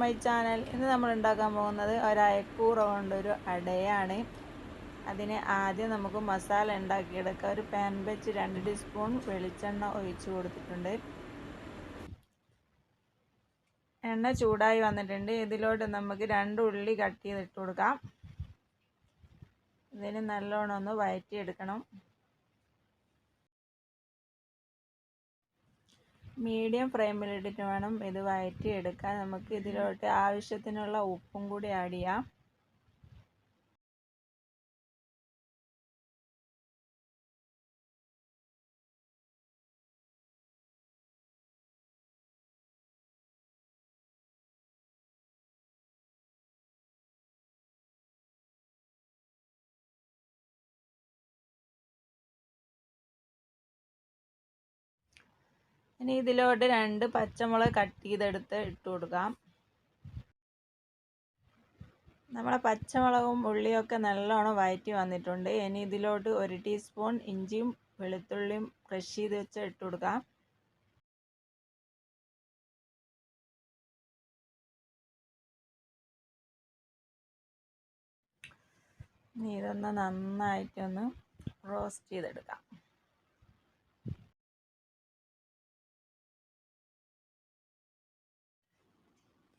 My channel. ഇന്ന് നമ്മൾ ഉണ്ടാക്കാൻ പോകുന്നത് ഒരു അയക്കൂറ കൊണ്ടൊരു അടയാണ്. അതിന് ആദ്യം നമുക്ക് മസാല ഉണ്ടാക്കിയെടുക്കാം. ഒരു പാൻ വെച്ച് 2 ടീസ്പൂൺ വെളിച്ചെണ്ണ ഒഴിച്ച് കൊടുത്തിട്ടുണ്ട്. എണ്ണ ചൂടായി വന്നിട്ടുണ്ട്. ഇതിലോട്ട് നമുക്ക് 2 ഉള്ളി കട്ട് ചെയ്തിട്ട് കൊടുക്കാം. ഇതിന് നല്ലോണം ഒന്ന് വഴറ്റിയെടുക്കണം. മീഡിയം ഫ്ലെയിമിലിട്ടിട്ട് വേണം ഇത് വഴറ്റിയെടുക്കാൻ. നമുക്ക് ഇതിലോട്ട് ആവശ്യത്തിനുള്ള ഉപ്പും കൂടി ആഡ് ചെയ്യാം. ഇനി ഇതിലോട്ട് 2 പച്ചമുളക് കട്ട് ചെയ്തെടുത്ത് ഇട്ട് കൊടുക്കാം. നമ്മുടെ പച്ചമുളകും ഉള്ളിയൊക്കെ നല്ലോണം വഴറ്റി വന്നിട്ടുണ്ട്. ഇനി ഇതിലോട്ട് 1 ടീസ്പൂൺ ഇഞ്ചിയും വെളുത്തുള്ളിയും ക്രഷ് ചെയ്ത് വെച്ച് ഇട്ട് കൊടുക്കാം. ഇനി ഇതൊന്ന് നന്നായിട്ടൊന്ന് റോസ്റ്റ് ചെയ്തെടുക്കാം.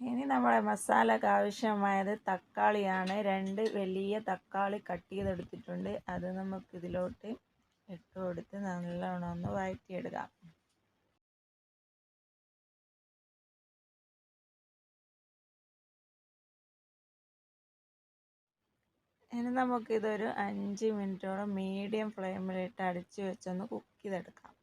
ഇനി നമ്മുടെ മസാലയ്ക്ക് ആവശ്യമായത് തക്കാളിയാണ്. 2 വലിയ തക്കാളി കട്ട് ചെയ്തെടുത്തിട്ടുണ്ട്. അത് നമുക്ക് ഇതിലോട്ട് ഇട്ട് കൊടുത്ത് നല്ലോണം ഒന്ന് വഴറ്റിയെടുക്കാം. ഇനി നമുക്കിതൊരു 5 മിനിറ്റോളം മീഡിയം ഫ്ലെയിമിലിട്ട് അടച്ച് വെച്ചൊന്ന് കുക്ക് ചെയ്തെടുക്കാം.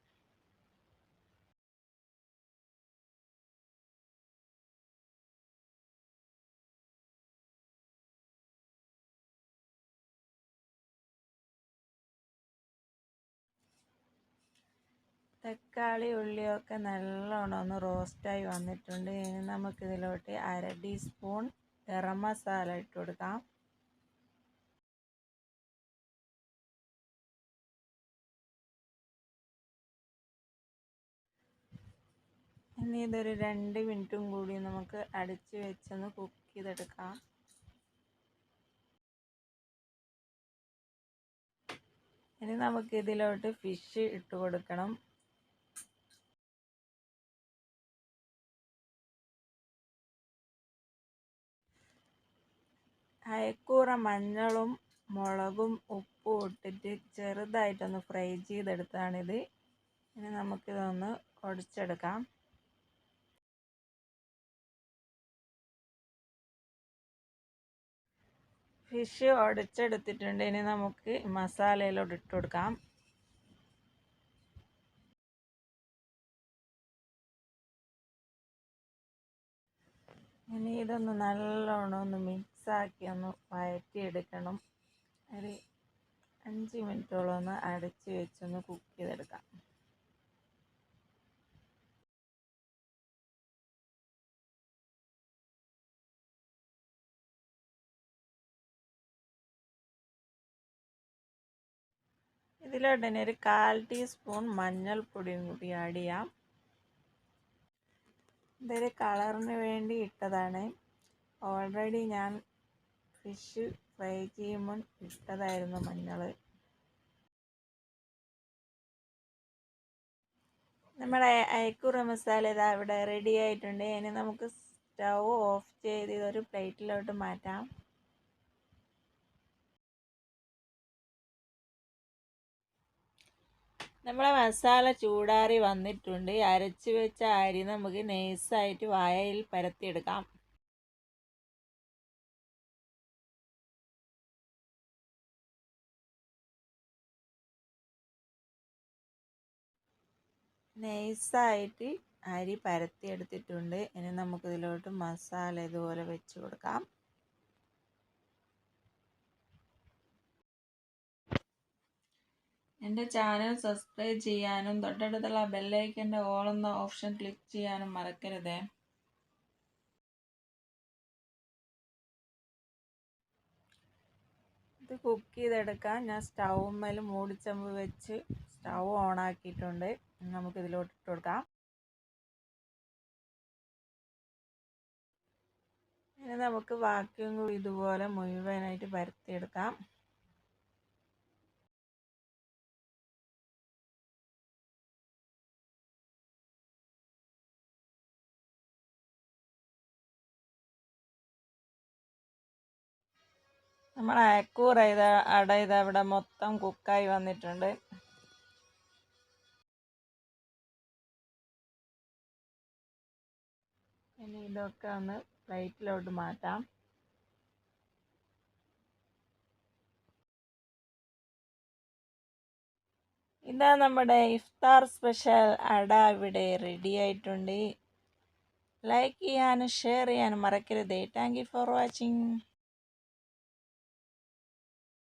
തക്കാളി ഉള്ളിയൊക്കെ നല്ലോണം ഒന്ന് റോസ്റ്റായി വന്നിട്ടുണ്ട്. ഇനി നമുക്കിതിലോട്ട് 1/2 ടീസ്പൂൺ ഗരം മസാല ഇട്ട് കൊടുക്കാം. ഇനി ഇതൊരു 2 മിനിറ്റും കൂടി നമുക്ക് അടച്ച് വെച്ചൊന്ന് കുക്ക് ചെയ്തെടുക്കാം. ഇനി നമുക്ക് ഇതിലോട്ട് ഫിഷ് ഇട്ട് കൊടുക്കണം. അയക്കൂറ മഞ്ഞളും മുളകും ഉപ്പും ഇട്ടിട്ട് ചെറുതായിട്ടൊന്ന് ഫ്രൈ ചെയ്തെടുത്താണിത്. ഇനി നമുക്കിതൊന്ന് ഉടച്ചെടുക്കാം. ഫിഷ് ഉടച്ചെടുത്തിട്ടുണ്ട്. ഇനി നമുക്ക് മസാലയിലോട്ട് ഇട്ട് കൊടുക്കാം. ഇനി ഇതൊന്ന് നല്ലോണം ഒന്ന് മിക്സാക്കി ഒന്ന് വഴറ്റിയെടുക്കണം. ഒരു 5 മിനിറ്റോളം ഒന്ന് അടച്ച് വെച്ചൊന്ന് കുക്ക് ചെയ്തെടുക്കാം. ഇതിലോട്ട് തന്നെ ഒരു 1/4 ടീസ്പൂൺ മഞ്ഞൾപ്പൊടിയും കൂടി ആഡ് ചെയ്യാം. ഇതൊരു കളറിന് വേണ്ടി ഇട്ടതാണ്. ഓൾറെഡി ഞാൻ ഫിഷ് ഫ്രൈ ചെയ്യുമ്പോൾ ഇട്ടതായിരുന്നു മഞ്ഞൾ. നമ്മുടെ അയക്കൂറ മസാല ഇതാ ഇവിടെ റെഡി ആയിട്ടുണ്ട്. ഇനി നമുക്ക് സ്റ്റൗ ഓഫ് ചെയ്ത് ഇതൊരു പ്ലേറ്റിലോട്ട് മാറ്റാം. നമ്മളെ മസാല ചൂടാറി വന്നിട്ടുണ്ട്. അരച്ച് വെച്ച അരി നമുക്ക് നൈസായിട്ട് വാഴയിൽ പരത്തിയെടുക്കാം. നൈസായിട്ട് അരി പരത്തിയെടുത്തിട്ടുണ്ട്. ഇനി നമുക്കിതിലോട്ട് മസാല ഇതുപോലെ വെച്ച് കൊടുക്കാം. എൻ്റെ ചാനൽ സബ്സ്ക്രൈബ് ചെയ്യാനും തൊട്ടടുത്തുള്ള ബെല്ലൈക്കൻ്റെ ഓൾ എന്ന ഓപ്ഷൻ ക്ലിക്ക് ചെയ്യാനും മറക്കരുതേ. ഇത് കുക്ക് ചെയ്തെടുക്കാൻ ഞാൻ സ്റ്റൗമ്മേൽ മൂടിച്ചമ്പ് വെച്ച് സ്റ്റൗ ഓൺ ആക്കിയിട്ടുണ്ട്. നമുക്കിതിലോട്ട് ഇട്ട് കൊടുക്കാം. ഇനി നമുക്ക് ബാക്കിയും കൂടി ഇതുപോലെ മുഴുവനായിട്ട് പരത്തിയെടുക്കാം. നമ്മുടെ അയക്കൂറ അട ഇവിടെ മൊത്തം കുക്കായി വന്നിട്ടുണ്ട്. ഇനി ഇതൊക്കെ ഒന്ന് പ്ലേറ്റിലോട്ട് മാറ്റാം. ഇതാ നമ്മുടെ ഇഫ്താർ സ്പെഷ്യൽ അട ഇവിടെ റെഡി ആയിട്ടുണ്ട്. ലൈക്ക് ചെയ്യാനും ഷെയർ ചെയ്യാനും മറക്കരുത്. Thank you for watching.